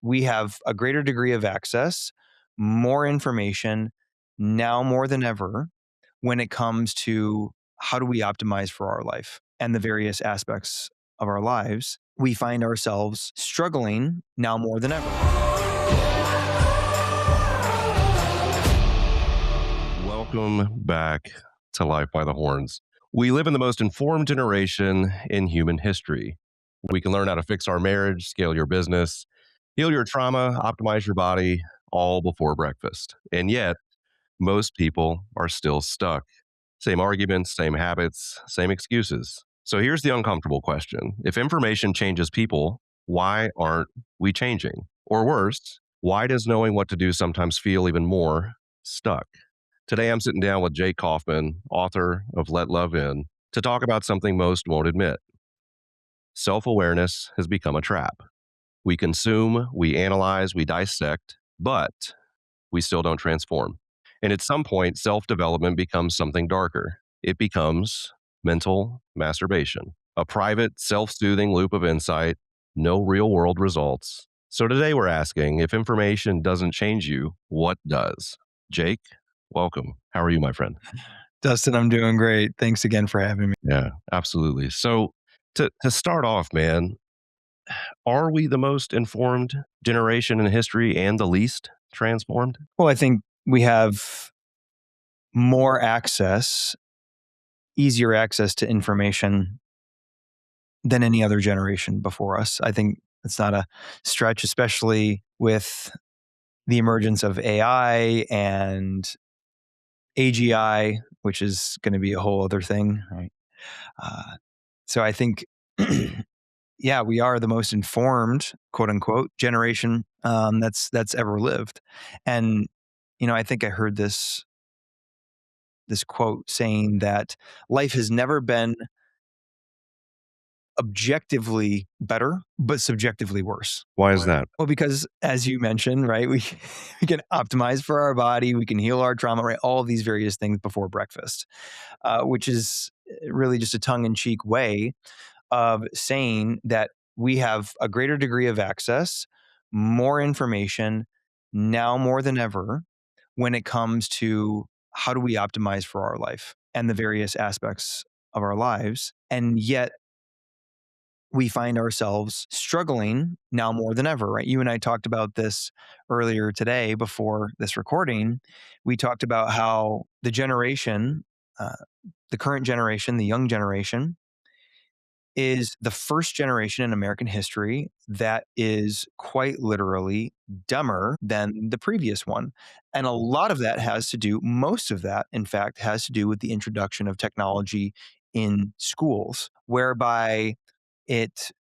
we have a greater degree of access, more information now more than ever when it comes to how do we optimize for our life and the various aspects of our lives. We find ourselves struggling now more than ever. Welcome back to Lyfe by the Horns. We live in the most informed generation in human history. We can learn how to fix our marriage, scale your business, heal your trauma, optimize your body, all before breakfast. And yet, most people are still stuck. Same arguments, same habits, same excuses. So here's the uncomfortable question. If information changes people, why aren't we changing? Or worse, why does knowing what to do sometimes feel even more stuck? Today, I'm sitting down with Jake Kauffman, author of Let Love In, to talk about something most won't admit. Self awareness has become a trap. We consume, we analyze, we dissect, but we still don't transform. And at some point, self development becomes something darker. It becomes mental masturbation, a private, self soothing loop of insight, no real world results. So today, we're asking if information doesn't change you, what does? Jake, welcome. How are you, my friend? Dustin, I'm doing great. Thanks again for having me. Yeah, absolutely. So to start off, man, are we the most informed generation in history and the least transformed? Well, I think we have more access, easier access to information than any other generation before us. I think it's not a stretch, especially with the emergence of AI and AGI, which is going to be a whole other thing, right? So I think, yeah, we are the most informed, quote unquote, generation that's ever lived. And I think I heard this quote saying that life has never been objectively better, but subjectively worse. Why is that? Well, because as you mentioned, right, we we can optimize for our body, we can heal our trauma, right? All of these various things before breakfast, which is really just a tongue-in-cheek way of saying that we have a greater degree of access, more information now more than ever when it comes to how do we optimize for our life and the various aspects of our lives. And yet we find ourselves struggling now more than ever, right? You and I talked about this earlier today before this recording. We talked about how uh, the current generation, the young generation, is the first generation in American history that is quite literally dumber than the previous one. And a lot of that has to do, most of that, in fact, has to do with the introduction of technology in schools, whereby it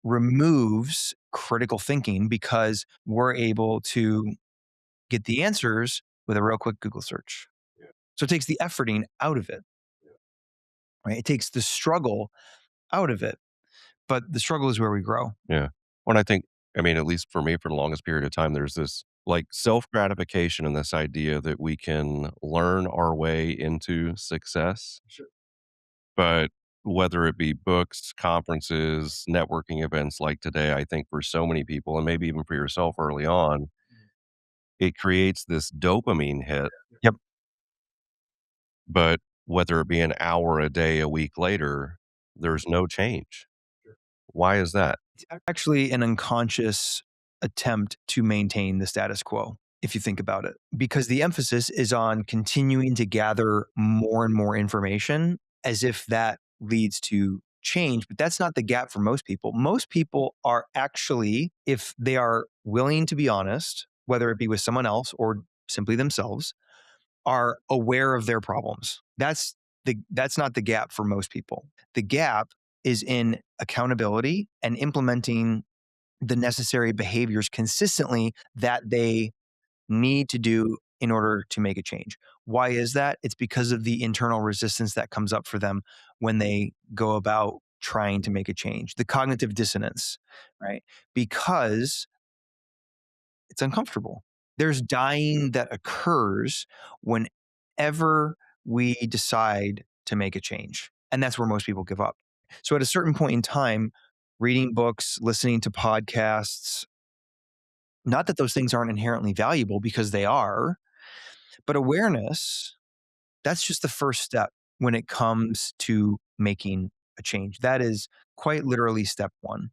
removes critical thinking because we're able to get the answers with a real quick Google search. So it takes the efforting out of it, right? It takes the struggle out of it, but the struggle is where we grow. Yeah. When I think, I mean, at least for me, for the longest period of time, there's this like self gratification and this idea that we can learn our way into success. Sure. But whether it be books, conferences, networking events like today, I think for so many people, and maybe even for yourself early on, it creates this dopamine hit. Yep. But whether it be an hour a day, a week later, there's no change. Why is that? It's actually an unconscious attempt to maintain the status quo, if you think about it, because the emphasis is on continuing to gather more and more information as if that leads to change. But that's not the gap for most people. Most people are actually, if they are willing to be honest, whether it be with someone else or simply themselves, are aware of their problems. That's not the gap for most people. The gap is in accountability and implementing the necessary behaviors consistently that they need to do in order to make a change. Why is that? It's because of the internal resistance that comes up for them when they go about trying to make a change, the cognitive dissonance, right? Because it's uncomfortable. There's dying that occurs whenever we decide to make a change. And that's where most people give up. So at a certain point in time, reading books, listening to podcasts, Not that those things aren't inherently valuable, because they are, but awareness, that's just the first step when it comes to making a change. That is quite literally step one.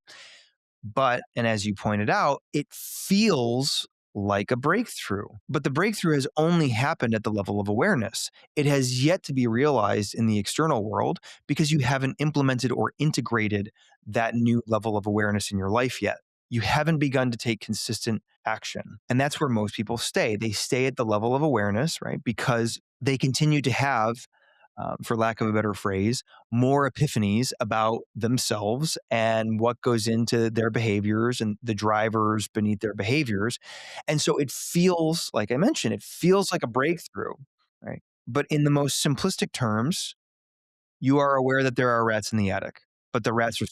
But, and as you pointed out, it feels like a breakthrough. But the breakthrough has only happened at the level of awareness. It has yet to be realized in the external world because you haven't implemented or integrated that new level of awareness in your life yet. You haven't begun to take consistent action. And that's where most people stay. They stay at the level of awareness, right? Because they continue to have, for lack of a better phrase, more epiphanies about themselves and what goes into their behaviors and the drivers beneath their behaviors. And so it feels, like I mentioned, it feels like a breakthrough, right? But in the most simplistic terms, you are aware that there are rats in the attic, but the rats are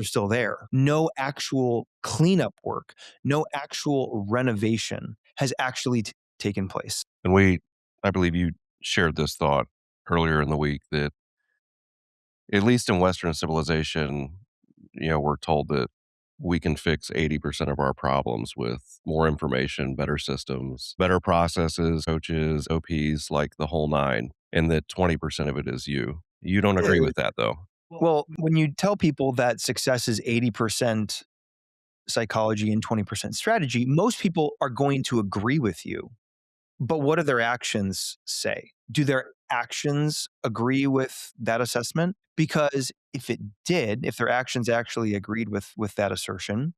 still there. No actual cleanup work, no actual renovation has actually taken place. And I believe you shared this thought earlier in the week that, at least in Western civilization, we're told that we can fix 80% of our problems with more information, better systems, better processes, coaches, OPs, like the whole nine, and that 20% of it is you. You don't agree with that, though. Well, when you tell people that success is 80% psychology and 20% strategy, most people are going to agree with you. But what do their actions say? Do their actions agree with that assessment? Because if their actions actually agreed with that assertion,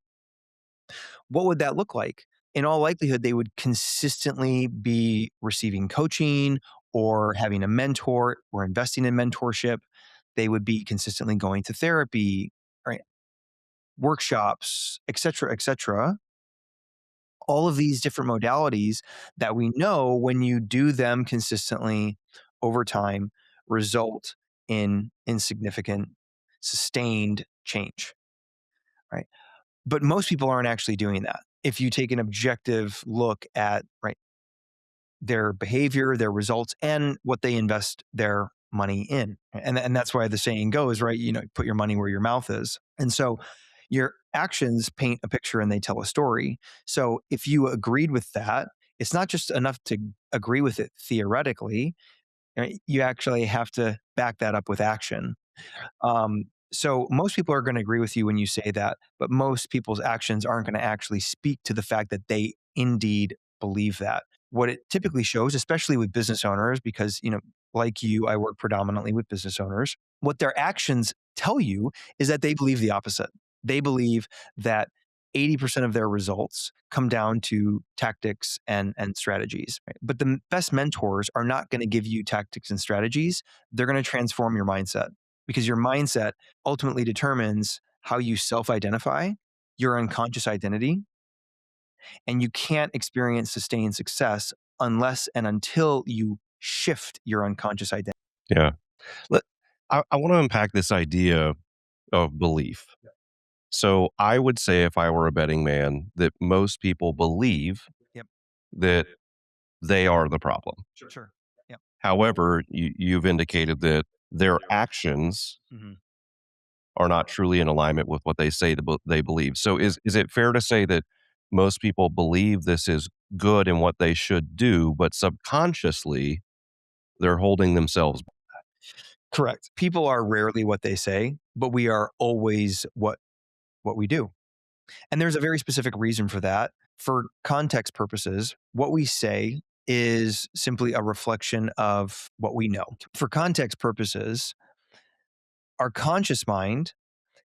what would that look like? In all likelihood, they would consistently be receiving coaching or having a mentor or investing in mentorship. They would be consistently going to therapy, right? Workshops, et cetera, et cetera. All of these different modalities that we know, when you do them consistently over time, result in insignificant, sustained change, right? But most people aren't actually doing that. If you take an objective look at, right, their behavior, their results, and what they invest their money in. And that's why the saying goes, right, put your money where your mouth is. And so your actions paint a picture and they tell a story. So if you agreed with that, it's not just enough to agree with it theoretically, right? You actually have to back that up with action. So most people are going to agree with you when you say that, but most people's actions aren't going to actually speak to the fact that they indeed believe that. What it typically shows, especially with business owners, because, like you, I work predominantly with business owners, what their actions tell you is that they believe the opposite. They believe that 80% of their results come down to tactics and strategies. Right? But the best mentors are not going to give you tactics and strategies. They're going to transform your mindset, because your mindset ultimately determines how you self identify, your unconscious identity, and you can't experience sustained success unless and until you shift your unconscious identity. Yeah. Let, I want to unpack this idea of belief. So I would say, if I were a betting man, that most people believe Yep. that they are the problem. Sure. Yep. However, you've indicated that their actions Mm-hmm. are not truly in alignment with what they say they believe. So is it fair to say that most people believe this is good and what they should do, but subconsciously they're holding themselves? Correct. People are rarely what they say, but we are always what we do. And there's a very specific reason for that. For context purposes, what we say is simply a reflection of what we know. For context purposes, our conscious mind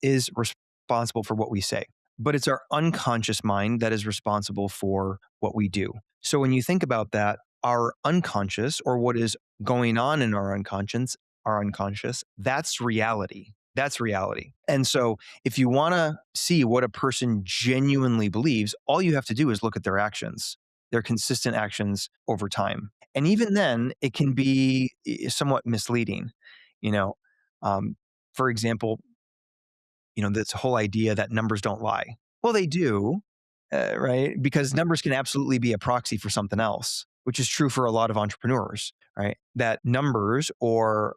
is responsible for what we say, but it's our unconscious mind that is responsible for what we do. So when you think about that, our unconscious, or what is going on in our unconscious, that's reality. That's reality. And so if you want to see what a person genuinely believes, all you have to do is look at their actions, their consistent actions over time. And even then, it can be somewhat misleading. You know, um, for example, this whole idea that numbers don't lie. Well, they do, right? Because numbers can absolutely be a proxy for something else, which is true for a lot of entrepreneurs, right? That numbers or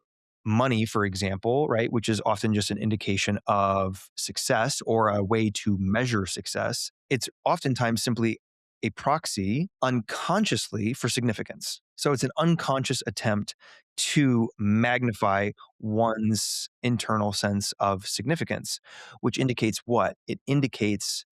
money, for example, right, which is often just an indication of success or a way to measure success, it's oftentimes simply a proxy unconsciously for significance. So it's an unconscious attempt to magnify one's internal sense of significance, which indicates what? It indicates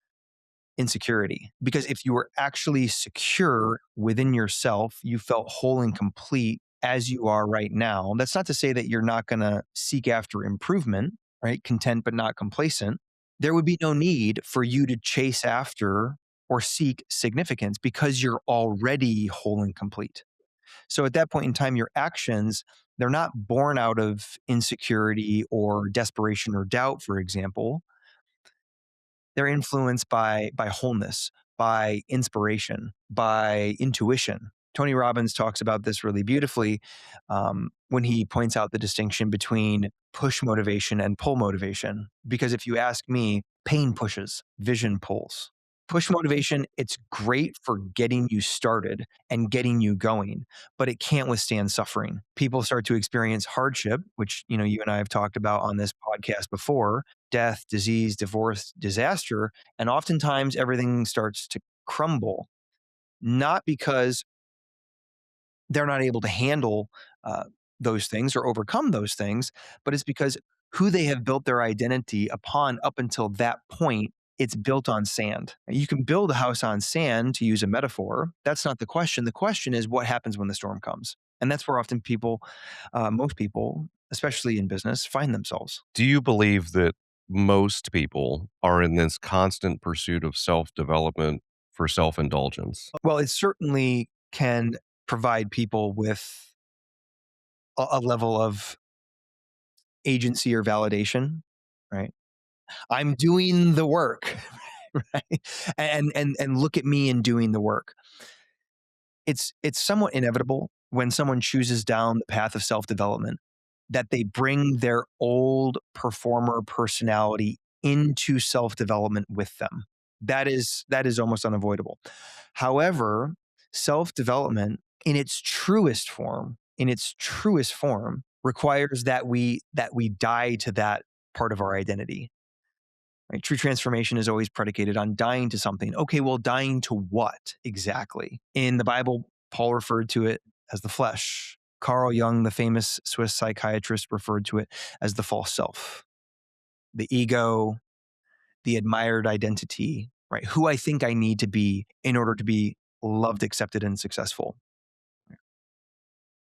insecurity. Because if you were actually secure within yourself, you felt whole and complete as you are right now. That's not to say that you're not going to seek after improvement, right? Content, but not complacent. There would be no need for you to chase after or seek significance because you're already whole and complete. So at that point in time, your actions, they're not born out of insecurity or desperation or doubt, for example. They're influenced by wholeness, by inspiration, by intuition. Tony Robbins talks about this really beautifully when he points out the distinction between push motivation and pull motivation. Because if you ask me, pain pushes, vision pulls. Push motivation, it's great for getting you started and getting you going, but it can't withstand suffering. People start to experience hardship, which, you and I have talked about on this podcast before, death, disease, divorce, disaster, and oftentimes everything starts to crumble, not because they're not able to handle uh, those things or overcome those things, but it's because who they have built their identity upon up until that point, it's built on sand. You can build a house on sand, to use a metaphor. That's not the question. The question is what happens when the storm comes. And that's where often people, most people, especially in business, find themselves. Do you believe that most people are in this constant pursuit of self development for self indulgence? Well, it certainly can provide people with a level of agency or validation, right? I'm doing the work, right? And look at me in doing the work. It's somewhat inevitable when someone chooses down the path of self-development that they bring their old performer personality into self-development with them. That is almost unavoidable. However, self-development in its truest form requires that we die to that part of our identity. Right? True transformation is always predicated on dying to something. Okay, well, dying to what exactly? In the Bible, Paul referred to it as the flesh. Carl Jung, the famous Swiss psychiatrist, referred to it as the false self, the ego, the admired identity, right? Who I think I need to be in order to be loved, accepted, and successful.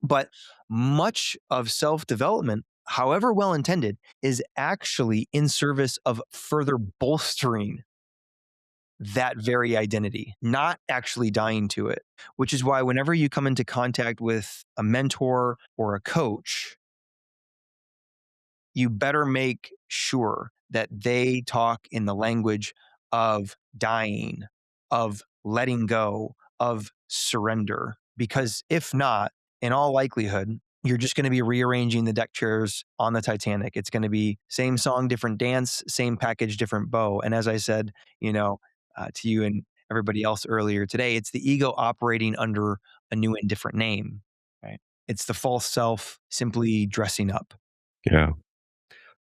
But much of self development, however well intended, is actually in service of further bolstering that very identity, not actually dying to it, which is why whenever you come into contact with a mentor or a coach, you better make sure that they talk in the language of dying, of letting go, of surrender. Because if not, in all likelihood, you're just going to be rearranging the deck chairs on the Titanic. It's going to be same song, different dance, same package, different bow. And as I said, to you and everybody else earlier today, it's the ego operating under a new and different name, right? It's the false self simply dressing up. Yeah.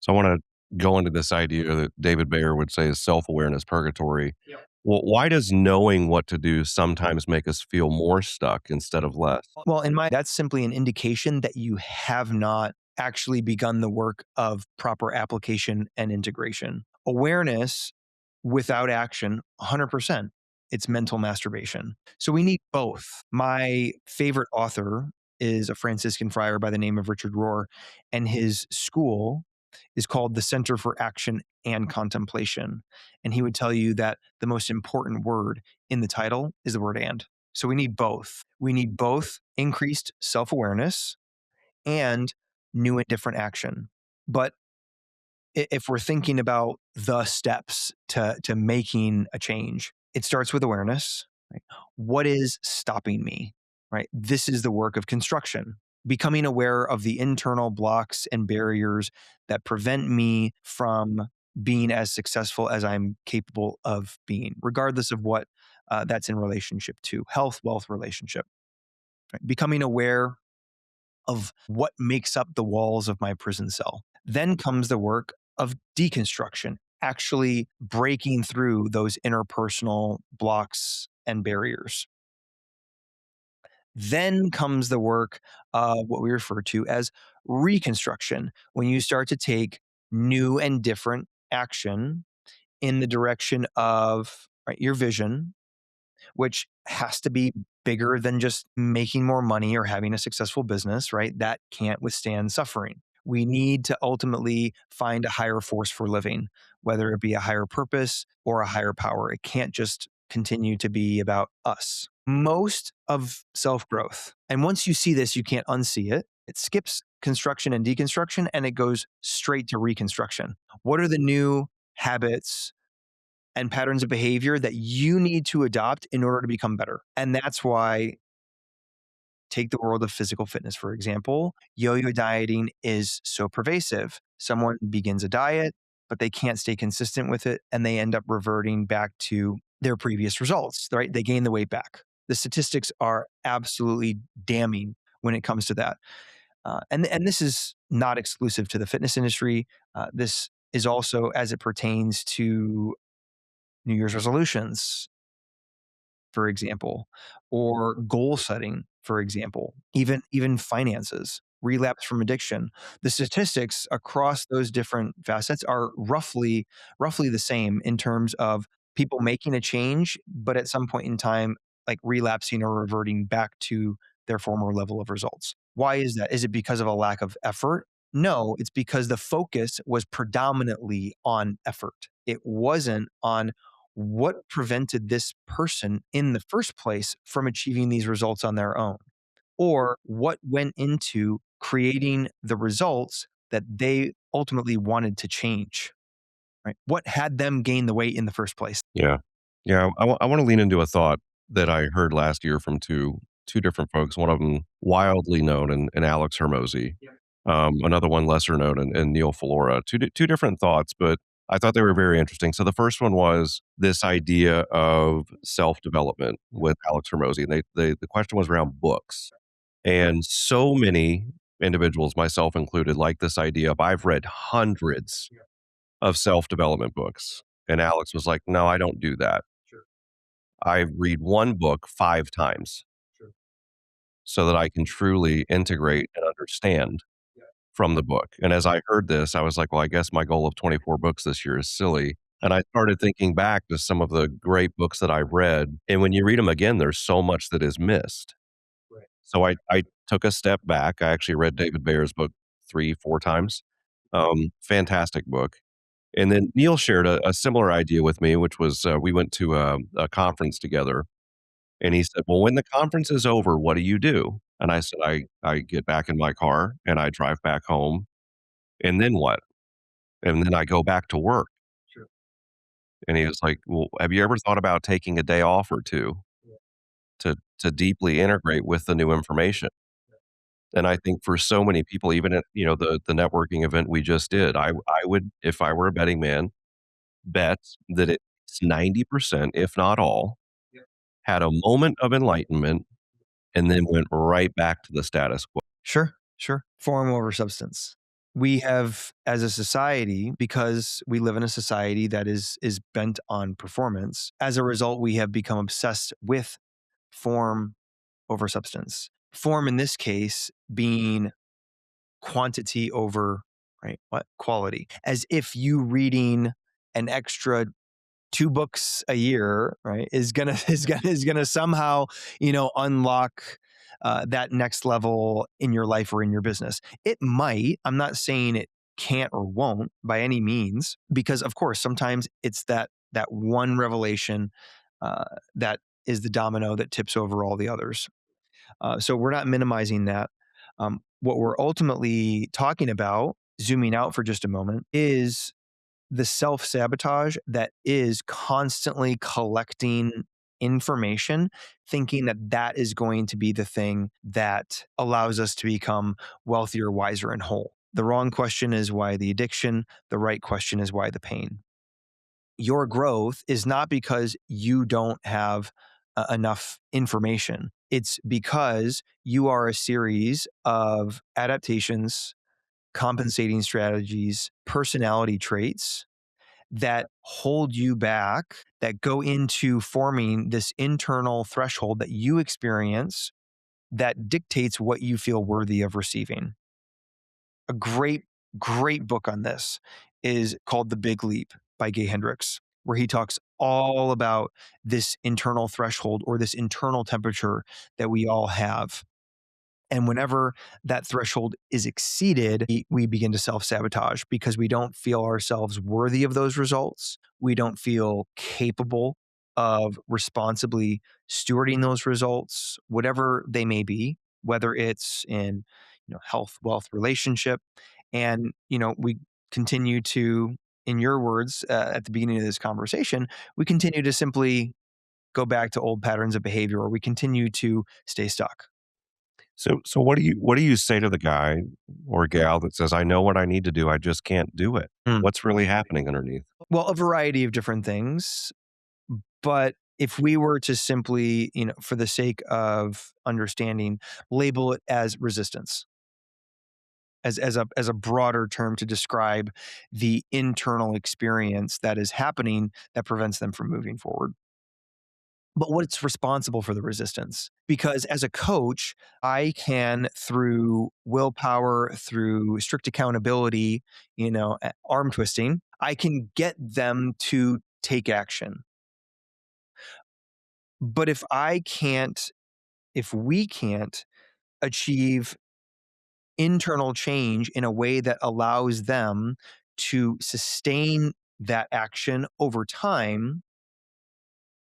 So I want to go into this idea that David Bayer would say is self awareness purgatory. Yep. Well, why does knowing what to do sometimes make us feel more stuck instead of less? Well, that's simply an indication that you have not actually begun the work of proper application and integration. Awareness without action, 100%, it's mental masturbation. So we need both. My favorite author is a Franciscan friar by the name of Richard Rohr, and his school is called the Center for Action and Contemplation. And he would tell you that the most important word in the title is the word and. So we need both. We need both increased self awareness and new and different action. But if we're thinking about the steps to making a change, it starts with awareness. Right? What is stopping me? Right. This is the work of construction. Becoming aware of the internal blocks and barriers that prevent me from being as successful as I'm capable of being, regardless of what that's in relationship to health, wealth, relationship. Right? Becoming aware of what makes up the walls of my prison cell. Then comes the work of deconstruction, actually breaking through those interpersonal blocks and barriers. Then comes the work of what we refer to as reconstruction, when you start to take new and different action in the direction of, right, your vision, which has to be bigger than just making more money or having a successful business, right? That can't withstand suffering. We need to ultimately find a higher force for living, whether it be a higher purpose or a higher power. It can't just continue to be about us. Most of self growth, and once you see this, you can't unsee it. It skips construction and deconstruction and it goes straight to reconstruction. What are the new habits and patterns of behavior that you need to adopt in order to become better? And that's why, take the world of physical fitness, for example, yo yo dieting is so pervasive. Someone begins a diet, but they can't stay consistent with it, and they end up reverting back to their previous results, right? They gain the weight back. The statistics are absolutely damning when it comes to that. And this is not exclusive to the fitness industry. This is also as it pertains to New Year's resolutions, for example, or goal setting, for example, even finances, relapse from addiction. The statistics across those different facets are roughly the same in terms of people making a change, but at some point in time, like relapsing or reverting back to their former level of results. Why is that? Is it because of a lack of effort? No, it's because the focus was predominantly on effort. It wasn't on what prevented this person in the first place from achieving these results on their own, or what went into creating the results that they ultimately wanted to change, right? What had them gain the weight in the first place? Yeah. Yeah, I wanna lean into a thought that I heard last year from two different folks, one of them wildly known in Alex Hormozy, another one lesser known in Neil Filora. Two different thoughts, but I thought they were very interesting. So the first one was this idea of self-development with Alex Hormozy, and the question was around books. And so many individuals, myself included, like this idea of I've read hundreds of self-development books. And Alex was like, "No, I don't do that. I read one book 5 times so that I can truly integrate and understand from the book." And as I heard this, I was like, "Well, I guess my goal of 24 books this year is silly." And I started thinking back to some of the great books that I've read, and when you read them again, there's so much that is missed. So I took a step back. I actually read David Bayer's book 3, 4 times. Fantastic book. And then Neil shared a similar idea with me, which was, we went to a conference together, and he said, "Well, when the conference is over, what do you do?" And I said, I get back in my car and I drive back home, and then what?" And then I go back to work. And he was like, "Well, have you ever thought about taking a day off or 2 to deeply integrate with the new information?" And I think for so many people, even at, the networking event we just did, I would, if I were a betting man, bet that it's 90%, if not all, had a moment of enlightenment and then went right back to the status quo. Sure, sure. Form over substance. We have, as a society, because we live in a society that is bent on performance, as a result, we have become obsessed with form over substance. Form in this case being quantity over, right, what, quality. As if you reading an extra 2 books a year, right, is gonna is gonna somehow, unlock, that next level in your life or in your business. It might. I'm not saying it can't or won't by any means, because of course, sometimes it's that one revelation, that is the domino that tips over all the others. So we're not minimizing that. What we're ultimately talking about, zooming out for just a moment, is the self sabotage that is constantly collecting information, thinking that that is going to be the thing that allows us to become wealthier, wiser, and whole. The wrong question is why the addiction. The right question is why the pain. Your growth is not because you don't have enough information. It's because you are a series of adaptations, compensating strategies, personality traits that hold you back, that go into forming this internal threshold that you experience that dictates what you feel worthy of receiving. A great book on this is called The Big Leap by Gay Hendricks, where he talks all about this internal threshold or this internal temperature that we all have. And whenever that threshold is exceeded, we begin to self sabotage because we don't feel ourselves worthy of those results. We don't feel capable of responsibly stewarding those results, whatever they may be, whether it's in health, wealth, relationship. And we continue to, in your words at the beginning of this conversation, we continue to simply go back to old patterns of behavior, or we continue to stay stuck. So what do you say to the guy or gal that says, "I know what I need to do, I just can't do it?" What's really happening underneath? Well, a variety of different things, but if we were to simply, for the sake of understanding, label it as resistance, as a broader term to describe the internal experience that is happening that prevents them from moving forward. But what's responsible for the resistance? Because as a coach, I can, through willpower, through strict accountability, arm twisting, I can get them to take action. But if we can't achieve internal change in a way that allows them to sustain that action over time,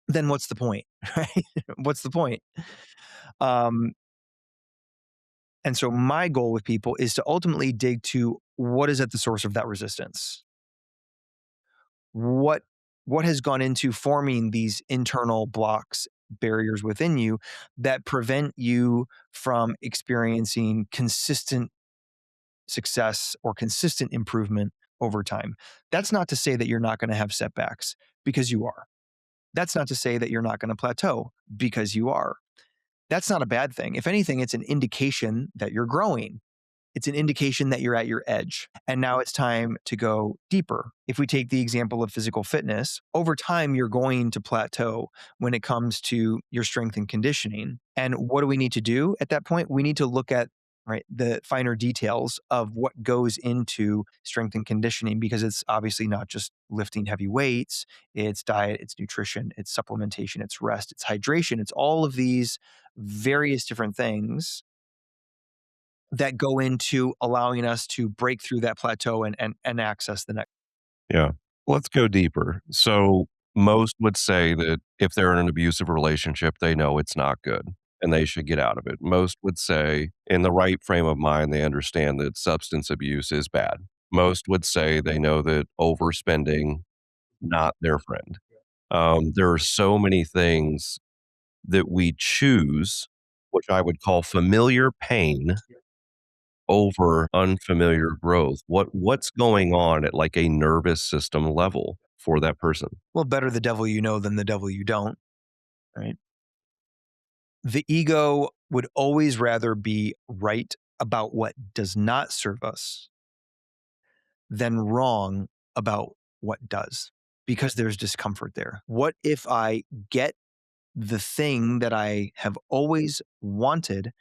then what's the point, right? What's the point? Um, and so my goal with people is to ultimately dig to what is at the source of that resistance. What what has gone into forming these internal blocks, barriers within you that prevent you from experiencing consistent success or consistent improvement over time. That's not to say that you're not going to have setbacks, because you are. That's not to say that you're not going to plateau, because you are. That's not a bad thing. If anything, it's an indication that you're growing. It's an indication that you're at your edge. And now it's time to go deeper. If we take the example of physical fitness, over time, you're going to plateau when it comes to your strength and conditioning. And what do we need to do at that point? We need to look at, right, the finer details of what goes into strength and conditioning, because it's obviously not just lifting heavy weights. It's diet, it's nutrition, it's supplementation, it's rest, it's hydration, it's all of these various different things that go into allowing us to break through that plateau and access the next. Yeah. Let's go deeper. So, most would say that if they're in an abusive relationship, they know it's not good and they should get out of it. Most would say, in the right frame of mind, they understand that substance abuse is bad. Most would say they know that overspending, not their friend. There are so many things that we choose, which I would call familiar pain over unfamiliar growth. What's going on at like a nervous system level for that person? Well, better the devil you know than the devil you don't, right? The ego would always rather be right about what does not serve us than wrong about what does, because there's discomfort there. What if I get the thing that I have always wanted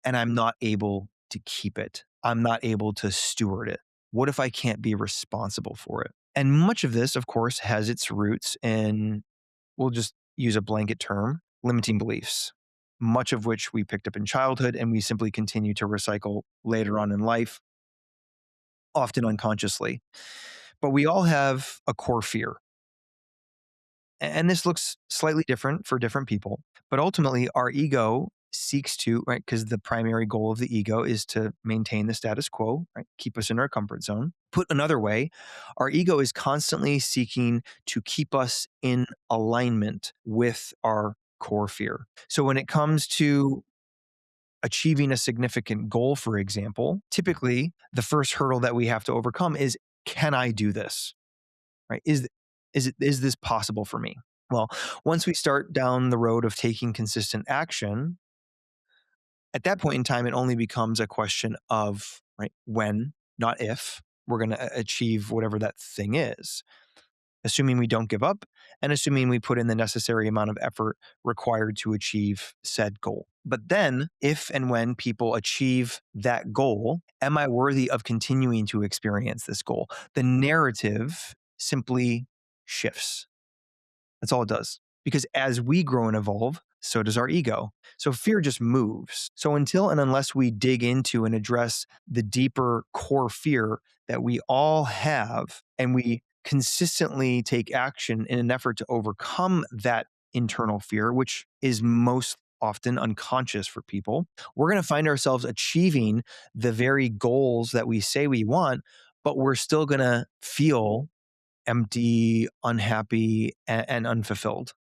and I'm not able to keep it? I'm not able to steward it. What if I can't be responsible for it? And much of this, of course, has its roots in, we'll just use a blanket term, limiting beliefs, much of which we picked up in childhood and we simply continue to recycle later on in life, often unconsciously. But we all have a core fear. And this looks slightly different for different people, but ultimately our ego seeks to, right, because the primary goal of the ego is to maintain the status quo, right, keep us in our comfort zone. Put another way, our ego is constantly seeking to keep us in alignment with our core fear. So when it comes to achieving a significant goal, for example, typically the first hurdle that we have to overcome is, can I do this? Right? Is this possible for me? Well, once we start down the road of taking consistent action, At that point in time, it only becomes a question of, right, when, not if, we're going to achieve whatever that thing is, assuming we don't give up and assuming we put in the necessary amount of effort required to achieve said goal. But then, if and when people achieve that goal, am I worthy of continuing to experience this goal? The narrative simply shifts. That's all it does. Because as we grow and evolve, so does our ego. So fear just moves. So until and unless we dig into and address the deeper core fear that we all have, and we consistently take action in an effort to overcome that internal fear, which is most often unconscious for people, we're going to find ourselves achieving the very goals that we say we want, but we're still going to feel empty, unhappy, and unfulfilled.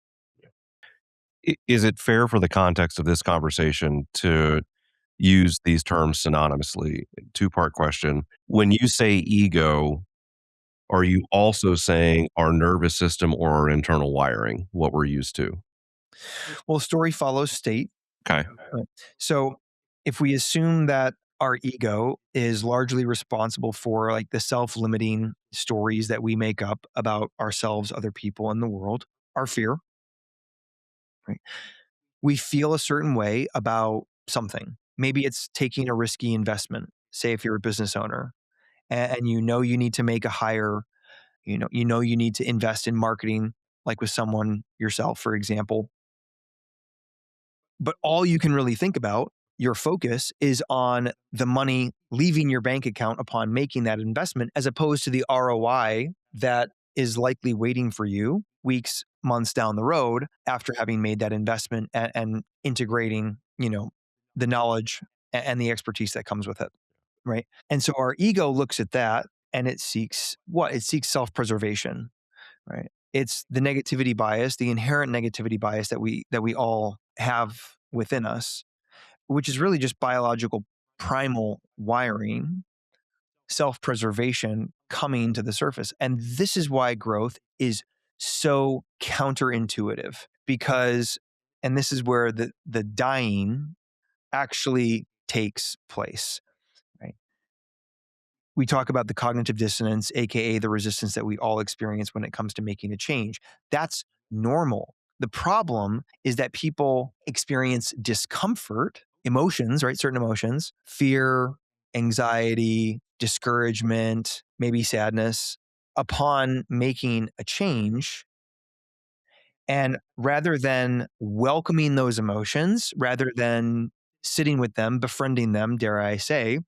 Is it fair for the context of this conversation to use these terms synonymously? Two-part question. When you say ego, are you also saying our nervous system or our internal wiring, what we're used to? Well, story follows state. Okay. Right. So if we assume that our ego is largely responsible for like the self-limiting stories that we make up about ourselves, other people, and the world, our fear, right? We feel a certain way about something. Maybe it's taking a risky investment. Say if you're a business owner and you know you need to make a hire, you know you need to invest in marketing, like with someone yourself, for example. But all you can really think about, your focus is on the money leaving your bank account upon making that investment, as opposed to the ROI that is likely waiting for you weeks, months down the road after having made that investment and integrating, the knowledge and the expertise that comes with it. Right. And so our ego looks at that and it seeks what? It seeks self preservation. Right. It's the negativity bias, the inherent negativity bias that we all have within us, which is really just biological primal wiring, self-preservation coming to the surface. And this is why growth is so counterintuitive because and this is where the dying actually takes place, right? We talk about the cognitive dissonance, AKA the resistance that we all experience when it comes to making a change. That's normal. The problem is that people experience discomfort, emotions, right? Certain emotions, fear, anxiety, discouragement, maybe sadness, upon making a change. And rather than welcoming those emotions, rather than sitting with them, befriending them, dare I say,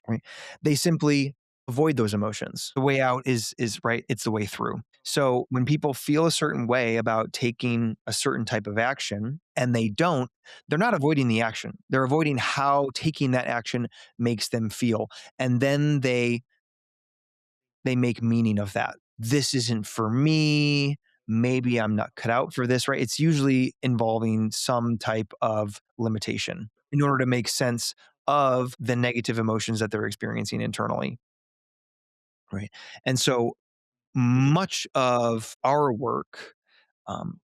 right? They simply avoid those emotions. The way out is right, it's the way through. So when people feel a certain way about taking a certain type of action and they don't, they're not avoiding the action. They're avoiding how taking that action makes them feel. And then they make meaning of that. This isn't for me. Maybe I'm not cut out for this, right? It's usually involving some type of limitation in order to make sense of the negative emotions that they're experiencing internally, right? And so much of our work,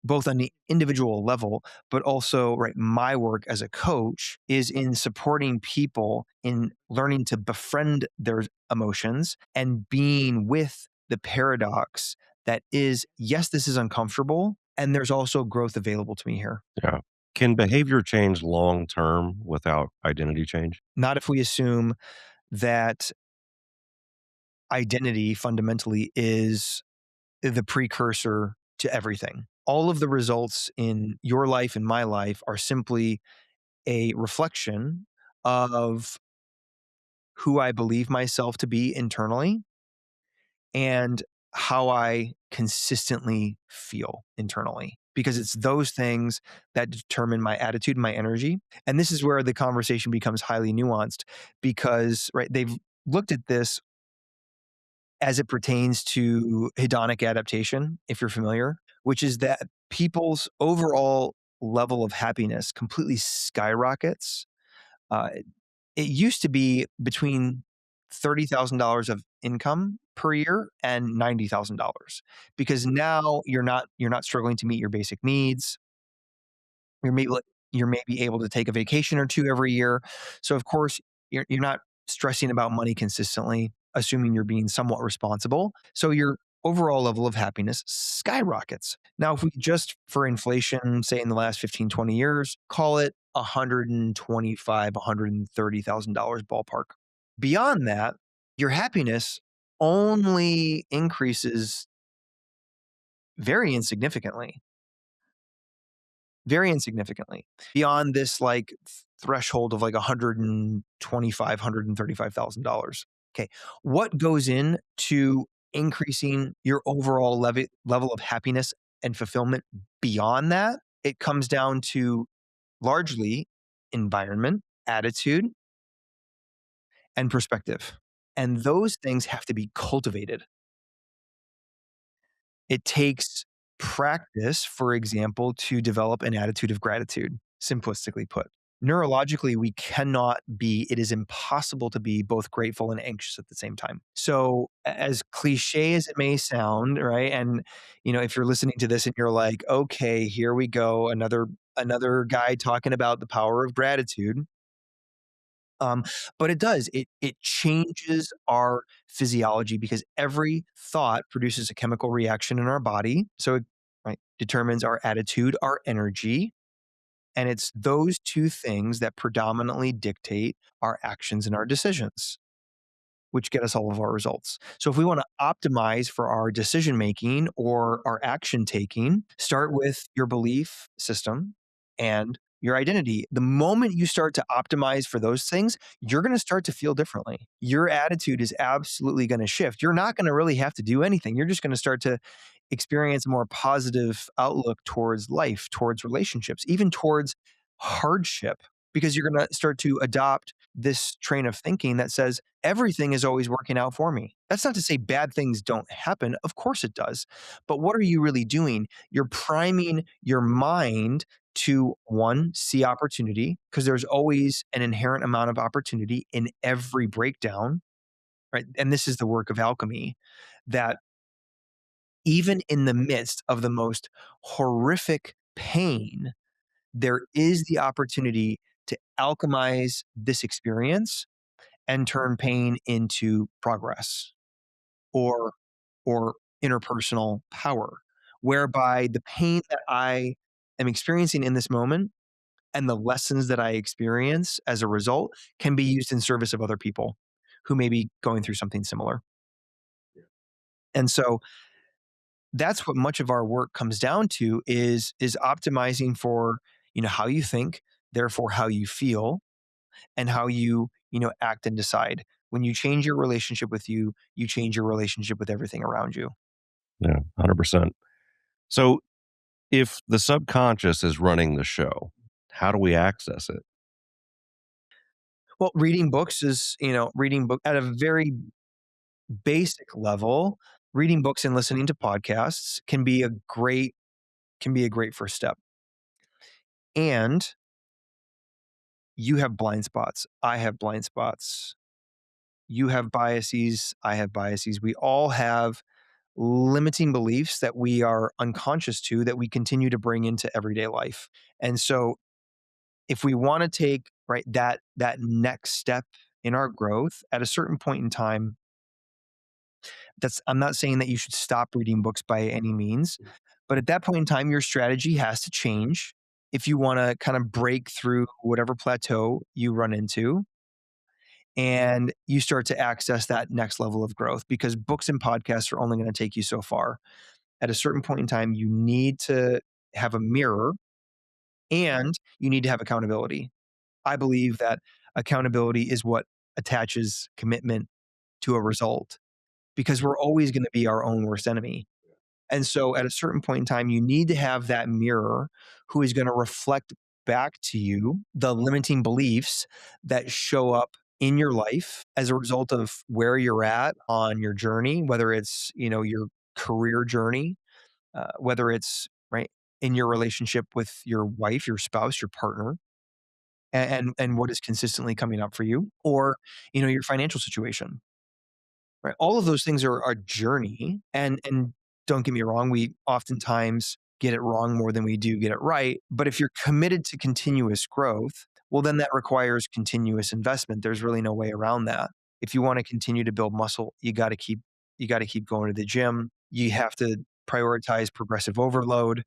both on the individual level, but also, right, my work as a coach is in supporting people in learning to befriend their emotions and being with the paradox that is, yes, this is uncomfortable. And there's also growth available to me here. Yeah. Can behavior change long term without identity change? Not if we assume that identity fundamentally is the precursor to everything. All of the results in your life and my life are simply a reflection of who I believe myself to be internally and how I consistently feel internally. Because it's those things that determine my attitude and my energy. And this is where the conversation becomes highly nuanced because, right, they've looked at this as it pertains to hedonic adaptation, if you're familiar, which is that people's overall level of happiness completely skyrockets. It used to be between $30,000 of income per year and $90,000 because now you're not struggling to meet your basic needs. You're maybe You're maybe able to take a vacation or two every year. So, of course, you're not stressing about money consistently, assuming you're being somewhat responsible. So, your overall level of happiness skyrockets. Now, if we just for inflation, say in the last 15, 20 years, call it 125, $130,000 ballpark. Beyond that, your happiness only increases very insignificantly, very insignificantly beyond this like threshold of like 125, $135,000. Okay. What goes into increasing your overall level of happiness and fulfillment beyond that? It comes down to largely environment, attitude, and perspective. And those things have to be cultivated. It takes practice, for example, to develop an attitude of gratitude, simplistically put. Neurologically, we cannot be, it is impossible to be both grateful and anxious at the same time. So, as cliche as it may sound, right? And, if you're listening to this and you're like, okay, here we go, another guy talking about the power of gratitude. Um, but it does. It changes our physiology because every thought produces a chemical reaction in our body. So it right, determines our attitude, our energy. And it's those two things that predominantly dictate our actions and our decisions, which get us all of our results. So if we want to optimize for our decision making or our action taking, start with your belief system and your identity. The moment you start to optimize for those things, you're going to start to feel differently. Your attitude is absolutely going to shift. You're not going to really have to do anything. You're just going to start to experience a more positive outlook towards life, towards relationships, even towards hardship, because you're going to start to adopt this train of thinking that says everything is always working out for me. That's not to say bad things don't happen. Of course it does. But what are you really doing? You're priming your mind to one, see opportunity, because there's always an inherent amount of opportunity in every breakdown, right? And this is the work of alchemy that even in the midst of the most horrific pain, there is the opportunity to alchemize this experience and turn pain into progress or or interpersonal power, whereby the pain that I am experiencing in this moment and the lessons that I experience as a result can be used in service of other people who may be going through something similar. And so that's what much of our work comes down to is optimizing for, how you think, therefore how you feel and how you, act and decide. When you change your relationship with you, you change your relationship with everything around you. Yeah, 100%. So if the subconscious is running the show, how do we access it? Well, reading books is, reading book at a very basic level, reading books and listening to podcasts can be a great first step. And you have blind spots. I have blind spots. You have biases. I have biases. We all have limiting beliefs that we are unconscious to that we continue to bring into everyday life. And so if we want to take right that next step in our growth at a certain point in time, that's I'm not saying that you should stop reading books by any means, but at that point in time your strategy has to change if you want to kind of break through whatever plateau you run into and you start to access that next level of growth because books and podcasts are only going to take you so far. At a certain point in time, you need to have a mirror and you need to have accountability. I believe that accountability is what attaches commitment to a result because we're always going to be our own worst enemy. And so at a certain point in time, you need to have that mirror who is going to reflect back to you the limiting beliefs that show up in your life as a result of where you're at on your journey, whether it's, your career journey, whether it's right in your relationship with your wife, your spouse, your partner, and what is consistently coming up for you, or your financial situation. Right, all of those things are a journey, and don't get me wrong, we oftentimes get it wrong more than we do get it right. But if you're committed to continuous growth, well, then that requires continuous investment. There's really no way around that. If you want to continue to build muscle, you got to keep going to the gym. You have to prioritize progressive overload,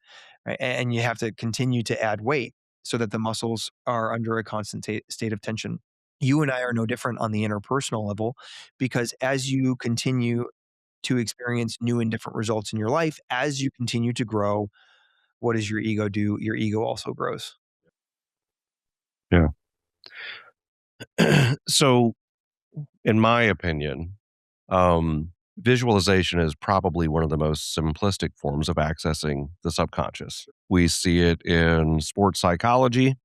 right? And you have to continue to add weight so that the muscles are under a constant state of tension. You and I are no different on the interpersonal level, because as you continue to experience new and different results in your life, as you continue to grow, what does your ego do? Your ego also grows. Yeah. So, in my opinion, visualization is probably one of the most simplistic forms of accessing the subconscious. We see it in sports psychology.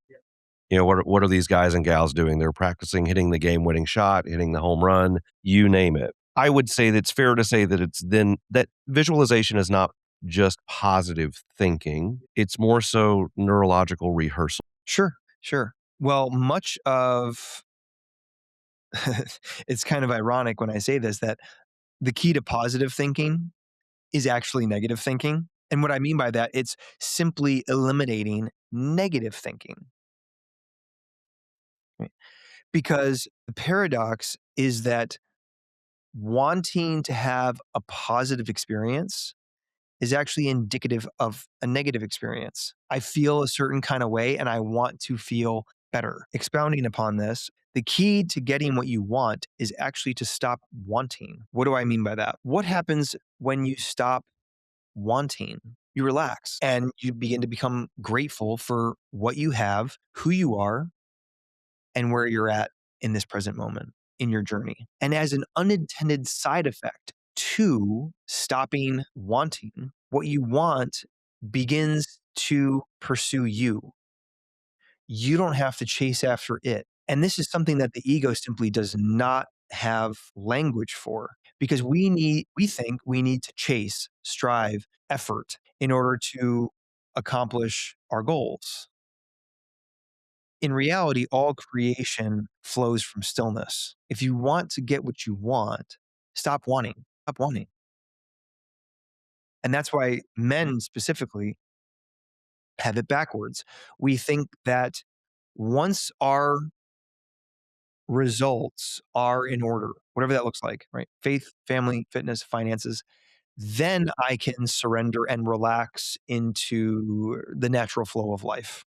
What are these guys and gals doing? They're practicing hitting the game-winning shot, hitting the home run, you name it. I would say that it's fair to say that it's then that visualization is not just positive thinking. It's more so neurological rehearsal. Sure, sure. Well, much of it's kind of ironic when I say this, that the key to positive thinking is actually negative thinking. And what I mean by that, it's simply eliminating negative thinking. Right? Because the paradox is that wanting to have a positive experience is actually indicative of a negative experience. I feel a certain kind of way and I want to feel better. Expounding upon this, the key to getting what you want is actually to stop wanting. What do I mean by that? What happens when you stop wanting? You relax and you begin to become grateful for what you have, who you are, and where you're at in this present moment in your journey. And as an unintended side effect to stopping wanting, what you want begins to pursue you. You don't have to chase after it. And this is something that the ego simply does not have language for, because we think we need to chase, strive, effort in order to accomplish our goals. In reality, all creation flows from stillness. If you want to get what you want, stop wanting, stop wanting. And that's why men specifically have it backwards. We think that once our results are in order, whatever that looks like, right? Faith, family, fitness, finances, then I can surrender and relax into the natural flow of life.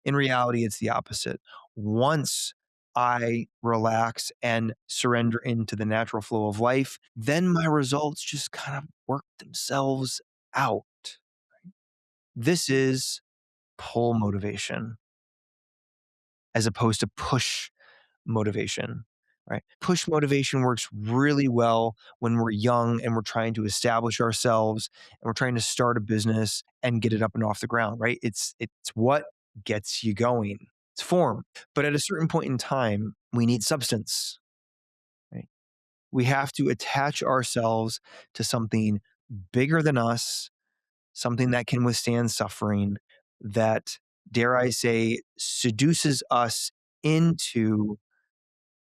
In reality, it's the opposite. Once I relax and surrender into the natural flow of life, then my results just kind of work themselves out. This is pull motivation as opposed to push motivation, right? Push motivation works really well when we're young and we're trying to establish ourselves and we're trying to start a business and get it up and off the ground, right? It's what gets you going. It's form. But at a certain point in time, we need substance, right? We have to attach ourselves to something bigger than us, something that can withstand suffering, that, dare I say, seduces us into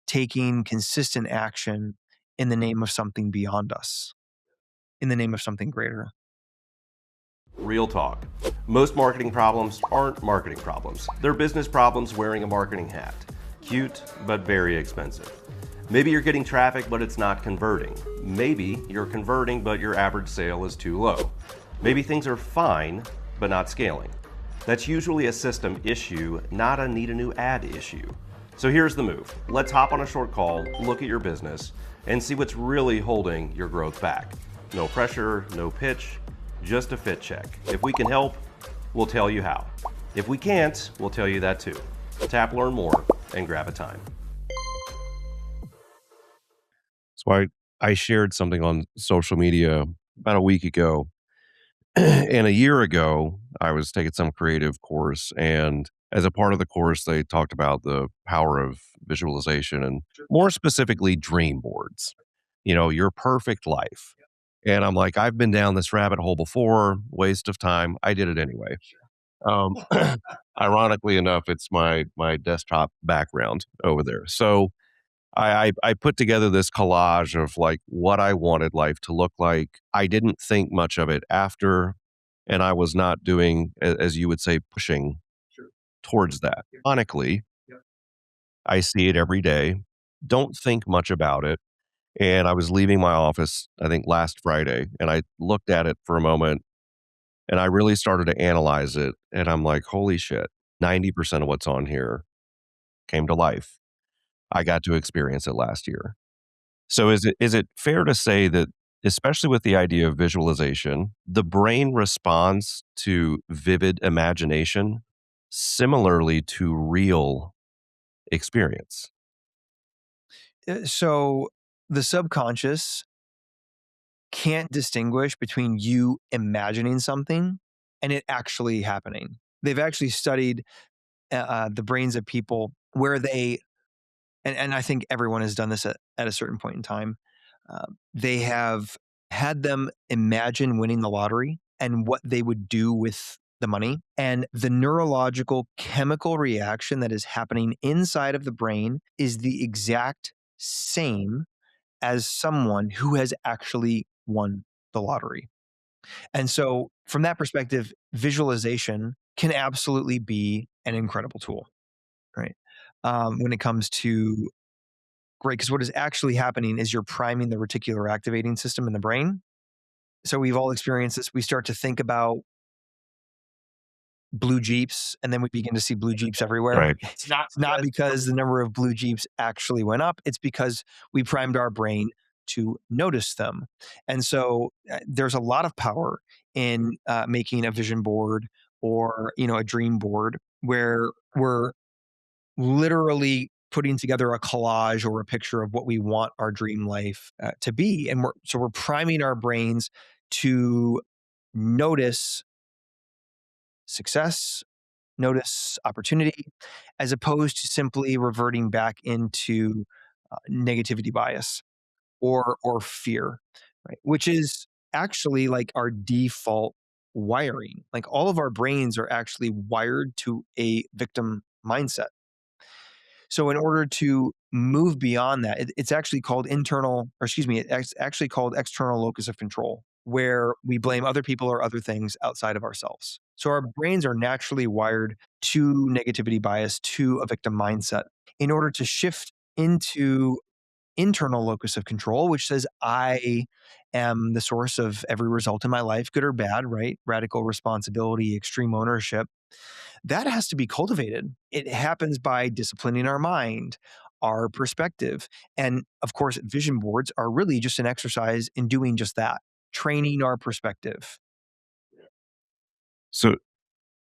taking consistent action in the name of something beyond us, in the name of something greater. Real talk. Most marketing problems aren't marketing problems. They're business problems wearing a marketing hat. Cute, but very expensive. Maybe you're getting traffic, but it's not converting. Maybe you're converting, but your average sale is too low. Maybe things are fine, but not scaling. That's usually a system issue, not a need a new ad issue. So here's the move. Let's hop on a short call, look at your business, and see what's really holding your growth back. No pressure, no pitch, just a fit check. If we can help, we'll tell you how. If we can't, we'll tell you that too. Tap Learn More and grab a time. So I shared something on social media about a week ago. And a year ago, I was taking some creative course. And as a part of the course, they talked about the power of visualization and more specifically, dream boards. Your perfect life. And I'm like, I've been down this rabbit hole before, waste of time. I did it anyway. Um, Ironically enough, it's my desktop background over there. So I put together this collage of like what I wanted life to look like. I didn't think much of it after. and I was not doing, as you would say, pushing Sure. towards that. Yep. Ironically, Yep. I see it every day, don't think much about it. And I was leaving my office, I think last Friday, and I looked at it for a moment and I really started to analyze it. And I'm like, holy shit, 90% of what's on here came to life. I got to experience it last year. So is it fair to say that, especially with the idea of visualization, the brain responds to vivid imagination similarly to real experience? So the subconscious can't distinguish between you imagining something and it actually happening. They've actually studied the brains of people where and I think everyone has done this at a certain point in time. They have had them imagine winning the lottery and what they would do with the money. And the neurological chemical reaction that is happening inside of the brain is the exact same as someone who has actually won the lottery. And so, from that perspective, visualization can absolutely be an incredible tool, right? When it comes to great, because what is actually happening is you're priming the reticular activating system in the brain. So we've all experienced this. We start to think about blue Jeeps, and then we begin to see blue Jeeps everywhere. Right. It's not because the number of blue Jeeps actually went up. It's because we primed our brain to notice them. And so there's a lot of power in making a vision board or a dream board where we're literally putting together a collage or a picture of what we want our dream life to be, and we're priming our brains to notice success, notice opportunity, as opposed to simply reverting back into negativity bias or fear, right? Which is actually like our default wiring. Like all of our brains are actually wired to a victim mindset. So in order to move beyond that, it's actually called internal, or excuse me, it's actually called external locus of control, where we blame other people or other things outside of ourselves. So our brains are naturally wired to negativity bias, to a victim mindset. In order to shift into internal locus of control, which says, I am the source of every result in my life, good or bad, right? Radical responsibility, extreme ownership, that has to be cultivated. It happens by disciplining our mind, our perspective. And of course, vision boards are really just an exercise in doing just that, training our perspective. So,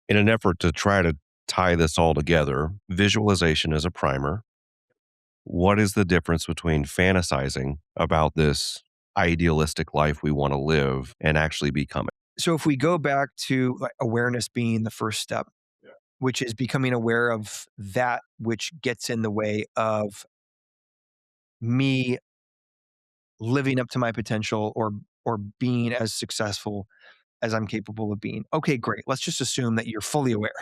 in an effort to try to tie this all together, visualization is a primer. What is the difference between fantasizing about this idealistic life we want to live and actually become it? So if we go back to like awareness being the first step, which is becoming aware of that which gets in the way of me living up to my potential or being as successful as I'm capable of being. Okay, great. Let's just assume that you're fully aware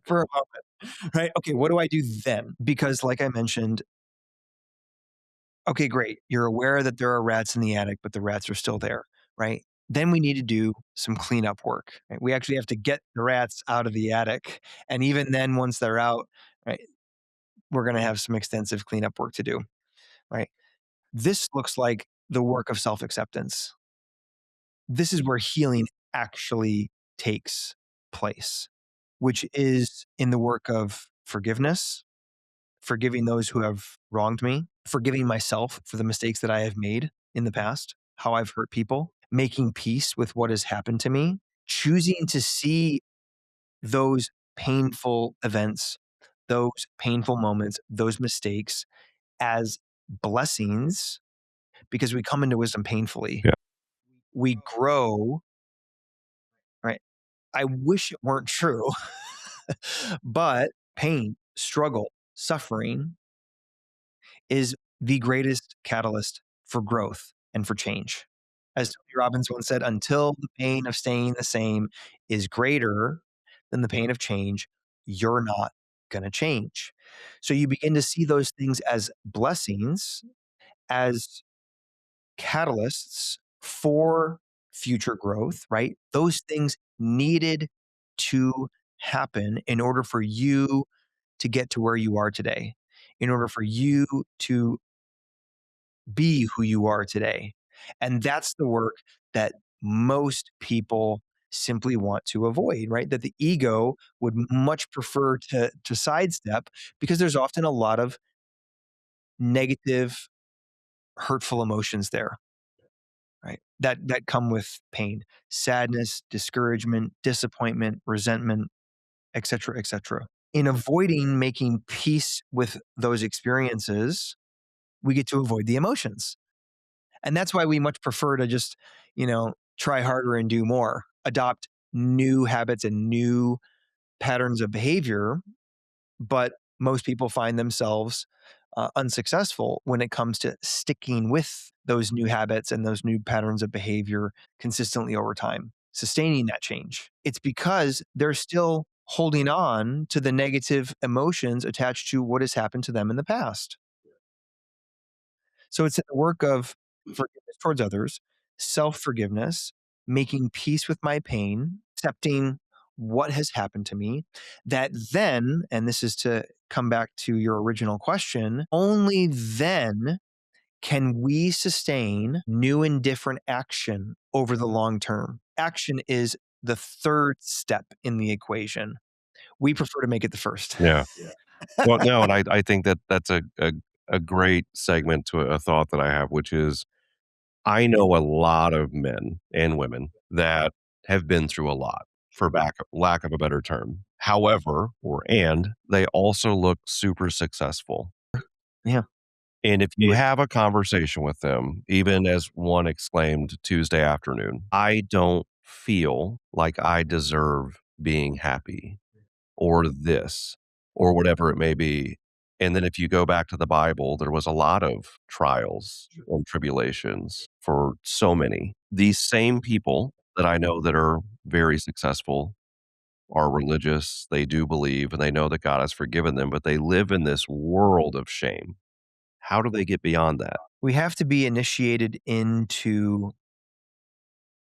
for a moment, right? Okay, what do I do then? Because, like I mentioned, okay, great. You're aware that there are rats in the attic, but the rats are still there, right? Then we need to do some cleanup work. Right? We actually have to get the rats out of the attic. And even then, once they're out, right, we're going to have some extensive cleanup work to do, right? This looks like the work of self acceptance. This is where healing actually takes place, which is in the work of forgiveness, forgiving those who have wronged me, forgiving myself for the mistakes that I have made in the past, how I've hurt people, making peace with what has happened to me, choosing to see those painful events, those painful moments, those mistakes as blessings because we come into wisdom painfully. Yeah. We grow, right? I wish it weren't true, but pain, struggle, suffering is the greatest catalyst for growth and for change. As Tony Robbins once said, until the pain of staying the same is greater than the pain of change, you're not going to change. So you begin to see those things as blessings, as catalysts for future growth, right? Those things needed to happen in order for you to get to where you are today, in order for you to be who you are today. And that's the work that most people simply want to avoid, right? That the ego would much prefer to sidestep because there's often a lot of negative, hurtful emotions there, right? That come with pain, sadness, discouragement, disappointment, resentment, etc., etc. In avoiding making peace with those experiences, we get to avoid the emotions. And that's why we much prefer to just, try harder and do more, adopt new habits and new patterns of behavior. But most people find themselves unsuccessful when it comes to sticking with those new habits and those new patterns of behavior consistently over time, sustaining that change. It's because they're still holding on to the negative emotions attached to what has happened to them in the past. So it's a work of forgiveness towards others, self forgiveness, making peace with my pain, accepting what has happened to me. That then, and this is to come back to your original question, only then can we sustain new and different action over the long term. Action is the third step in the equation. We prefer to make it the first. Yeah. Well, no, and I think that that's a great segment to a thought that I have, which is I know a lot of men and women that have been through a lot, for lack of a better term. However, they also look super successful. Yeah. And if you have a conversation with them, even as one exclaimed Tuesday afternoon, I don't feel like I deserve being happy or this or whatever it may be. And then if you go back to the Bible, there was a lot of trials and tribulations for so many. These same people that I know that are very successful are religious, they do believe, and they know that God has forgiven them, but they live in this world of shame. How do they get beyond that? We have to be initiated into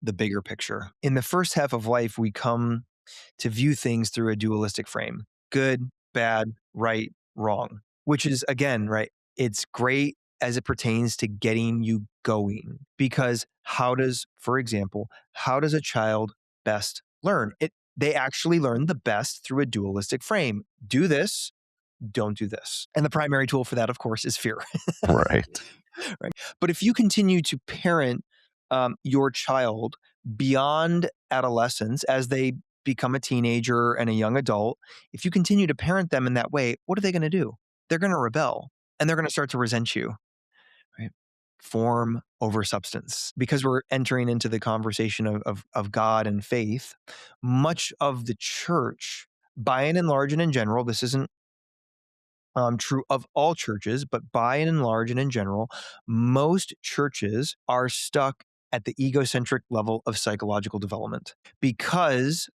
the bigger picture. In the first half of life, we come to view things through a dualistic frame: good, bad, right, wrong, which is, again, right, it's great as it pertains to getting you going. Because for example, how does a child best learn? They actually learn the best through a dualistic frame. Do this, don't do this. And the primary tool for that, of course, is fear. Right. Right? But if you continue to parent your child beyond adolescence as they become a teenager and a young adult, if you continue to parent them in that way, what are they going to do? They're going to rebel and they're going to start to resent you, right? Form over substance. Because we're entering into the conversation of God and faith, much of the church, by and large and in general, this isn't true of all churches, but by and large and in general, most churches are stuck at the egocentric level of psychological development because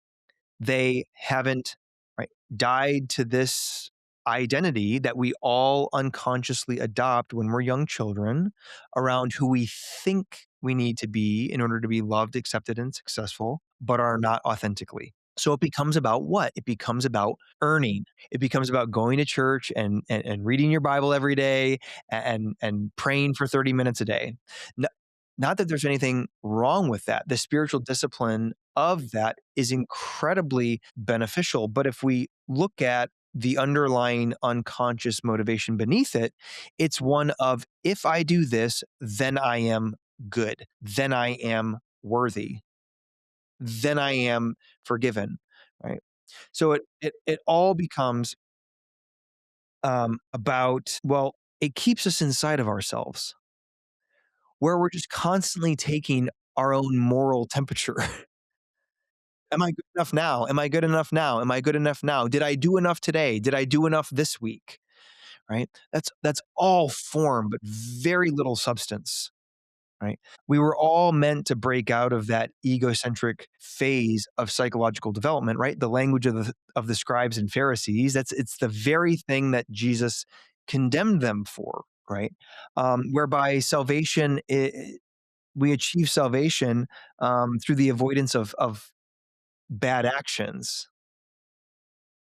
they haven't, right, died to this identity that we all unconsciously adopt when we're young children around who we think we need to be in order to be loved, accepted, and successful, but are not authentically. So it becomes about what? It becomes about earning. It becomes about going to church and reading your Bible every day and praying for 30 minutes a day. N- Not that there's anything wrong with that. The spiritual discipline of that is incredibly beneficial. But if we look at the underlying unconscious motivation beneath it, it's one of, if I do this, then I am good, then I am worthy, then I am forgiven, right? So it all becomes about, well, it keeps us inside of ourselves, where we're just constantly taking our own moral temperature. Am I good enough now? Am I good enough now? Am I good enough now? Did I do enough today? Did I do enough this week? Right? That's all form, but very little substance. Right? We were all meant to break out of that egocentric phase of psychological development, right? The language of the scribes and Pharisees. It's the very thing that Jesus condemned them for, right? Whereby we achieve salvation through the avoidance of bad actions,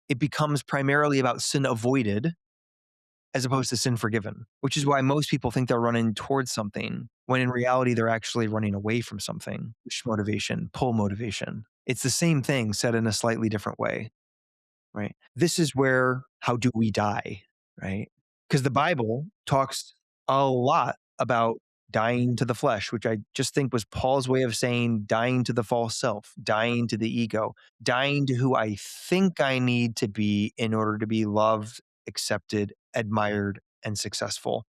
it becomes primarily about sin avoided as opposed to sin forgiven, which is why most people think they're running towards something when in reality they're actually running away from something. Push motivation, pull motivation. It's the same thing said in a slightly different way, right? This is where how do we die, right? Because the Bible talks a lot about dying to the flesh, which I just think was Paul's way of saying dying to the false self, dying to the ego, dying to who I think I need to be in order to be loved, accepted, admired, and successful,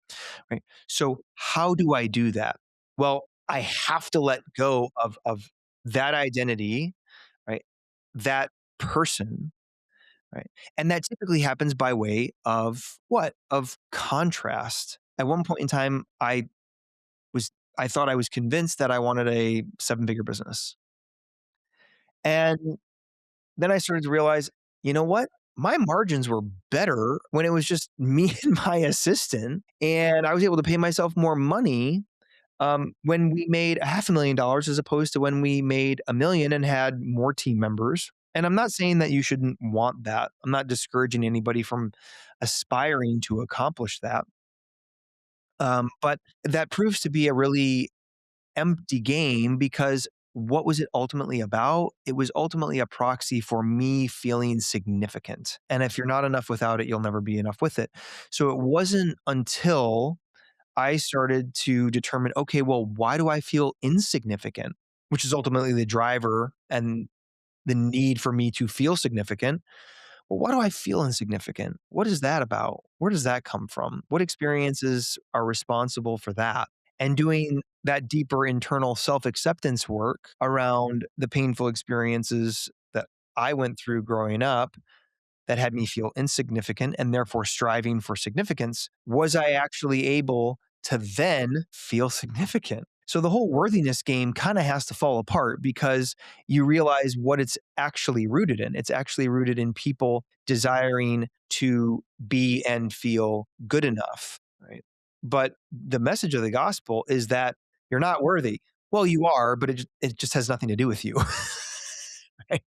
right? So, how do I do that? Well, I have to let go of that identity, right? That person, right? And that typically happens by way of what? Of contrast. At one point in time, was I thought I was convinced that I wanted a seven-figure business. And then I started to realize, you know what? My margins were better when it was just me and my assistant, and I was able to pay myself more money when we made $500,000 as opposed to when we made 1 million and had more team members. And I'm not saying that you shouldn't want that. I'm not discouraging anybody from aspiring to accomplish that. But that proves to be a really empty game because what was it ultimately about? It was ultimately a proxy for me feeling significant. And if you're not enough without it, you'll never be enough with it. So it wasn't until I started to determine, okay, well, why do I feel insignificant? Which is ultimately the driver and the need for me to feel significant. Well, why do I feel insignificant? What is that about? Where does that come from? What experiences are responsible for that? And doing that deeper internal self acceptance work around the painful experiences that I went through growing up that had me feel insignificant and therefore striving for significance, was I actually able to then feel significant? So the whole worthiness game kind of has to fall apart because you realize what it's actually rooted in. It's actually rooted in people desiring to be and feel good enough, right? But the message of the gospel is that you're not worthy. Well, you are, but it just has nothing to do with you. Right?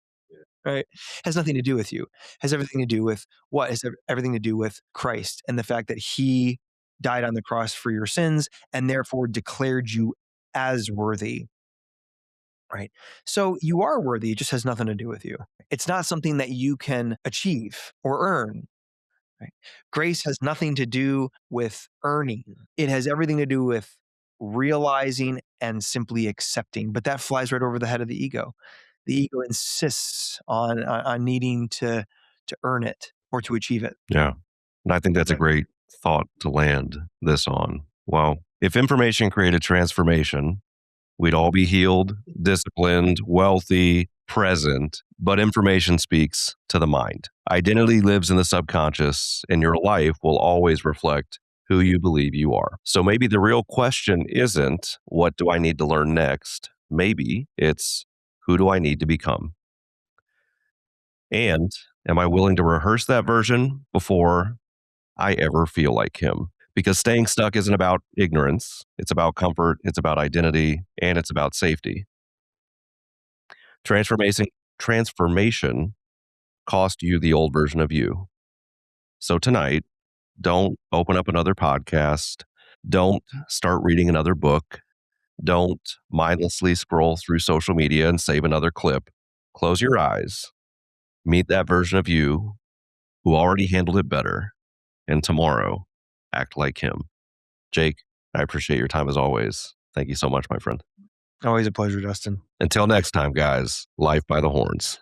Right? Has nothing to do with you. Has everything to do with what? Everything to do with Christ and the fact that he died on the cross for your sins and therefore declared you as worthy, right? So you are worthy. It just has nothing to do with you. It's not something that you can achieve or earn, right? Grace has nothing to do with earning. It has everything to do with realizing and simply accepting. But that flies right over the head of the ego. The ego insists on needing to earn it or to achieve it. Yeah. And I think that's a Right. great thought to land this on. Well, if information created transformation, we'd all be healed, disciplined, wealthy, present, but information speaks to the mind. Identity lives in the subconscious, and your life will always reflect who you believe you are. So maybe the real question isn't, what do I need to learn next? Maybe it's, who do I need to become? And am I willing to rehearse that version before I ever feel like him? Because staying stuck isn't about ignorance. It's about comfort. It's about identity, and it's about safety. Transformation, transformation cost you the old version of you. So tonight, don't open up another podcast. Don't start reading another book. Don't mindlessly scroll through social media and save another clip. Close your eyes. Meet that version of you who already handled it better. And tomorrow, act like him. Jake, I appreciate your time as always. Thank you so much, my friend. Always a pleasure, Dustin. Until next time, guys, Life by the Horns.